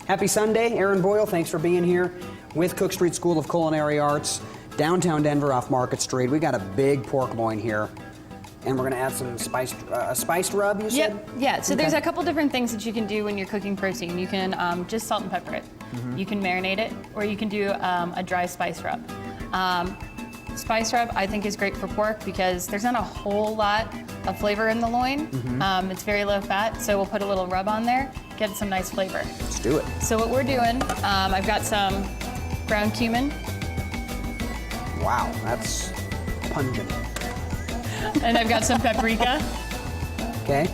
Happy Sunday, Aaron Boyle. Thanks for being here with Cook Street School of Culinary Arts, downtown Denver off Market Street. We got a big pork loin here, and we're gonna add some spiced rub, you said? Yep, yeah, so there's a couple different things that you can do when you're cooking protein. You can just salt and pepper it. You can marinate it, or you can do a dry spice rub. Spice rub, I think, is great for pork because there's not a whole lot of flavor in the loin. It's very low fat, so we'll put a little rub on there, get some nice flavor. Let's do it. So what we're doing, I've got some ground cumin. Wow, that's pungent. And I've got some paprika. Okay.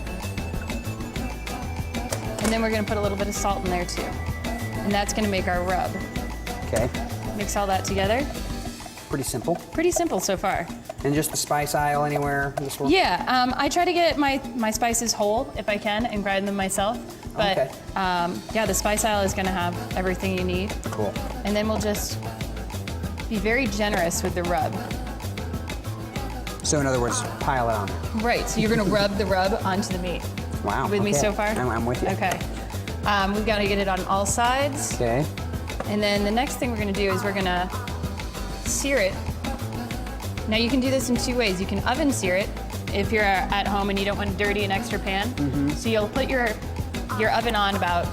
And then we're gonna put a little bit of salt in there too. And that's gonna make our rub. Okay. Mix all that together. Pretty simple. Pretty simple so far. And just the spice aisle anywhere in the store? Yeah, I try to get my spices whole if I can and grind them myself. But Okay. yeah, the spice aisle is gonna have everything you need. Cool. And then we'll just be very generous with the rub. So in other words, pile it on. Right, so you're gonna rub the rub onto the meat. Wow. You with me okay. so far? I'm with you. Okay. We've gotta get it on all sides. Okay. And then the next thing we're gonna do is we're gonna sear it. Now you can do this in two ways. You can oven sear it if you're at home and you don't want to dirty an extra pan. So you'll put your oven on about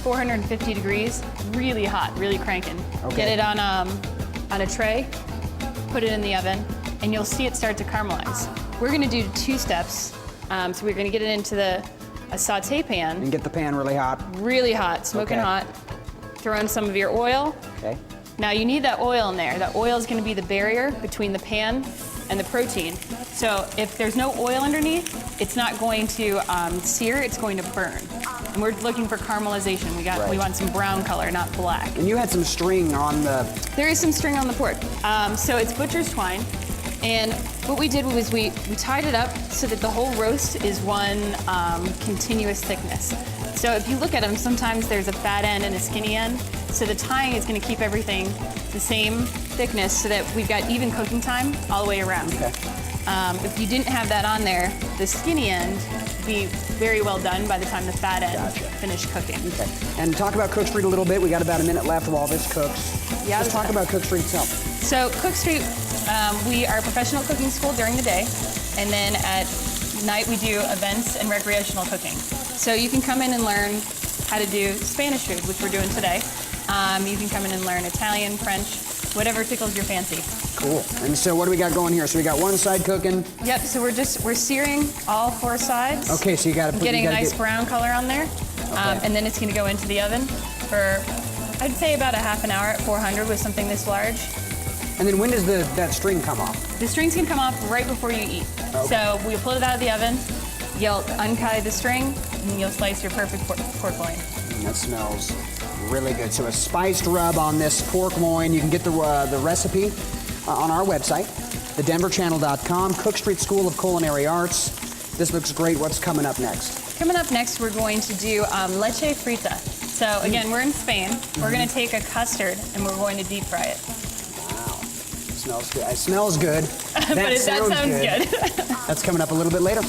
450 degrees, really hot, really cranking. Okay. Get it on a tray, put it in the oven, and you'll see it start to caramelize. We're gonna do two steps. So we're gonna get it into a saute pan. And get the pan really hot. Really hot, smoking Okay. hot. Throw in some of your oil. Okay. Now you need that oil in there. That oil is going to be the barrier between the pan and the protein. So if there's no oil underneath, it's not going to sear, it's going to burn. And we're looking for caramelization. We want some brown color, not black. And you had some string on the... There is some string on the pork. So it's butcher's twine. And what we did was we tied it up so that the whole roast is one continuous thickness. So if you look at them, sometimes there's a fat end and a skinny end. So the tying is going to keep everything the same thickness so that we've got even cooking time all the way around. Okay. If you didn't have that on there, the skinny end would be very well done by the time the fat end finished cooking. Okay. And talk about Cook Street a little bit. We got about a minute left while this cooks. Yeah, Let's talk about Cook Street itself. So Cook Street, we are a professional cooking school during the day, and then at night we do events and recreational cooking. So you can come in and learn how to do Spanish food, which we're doing today. You can come in and learn Italian, French, whatever tickles your fancy. Cool. And so what do we got going here? So we got one side cooking. Yep, so we're searing all four sides. Okay, so you got to put... Getting a nice brown color on there. And then it's going to go into the oven for, I'd say, about a half an hour at 400 with something this large. And then when does that string come off? The strings can come off right before you eat. Okay. So we'll pull it out of the oven, you'll untie the string, and you'll slice your perfect pork loin. And that smells really good. So a spiced rub on this pork loin. You can get the recipe on our website, thedenverchannel.com, Cook Street School of Culinary Arts. This looks great. What's coming up next? Coming up next, we're going to do leche frita. So again, we're in Spain. We're going to take a custard and we're going to deep fry it. Wow, smells good. It smells good. That sounds good. That's coming up a little bit later.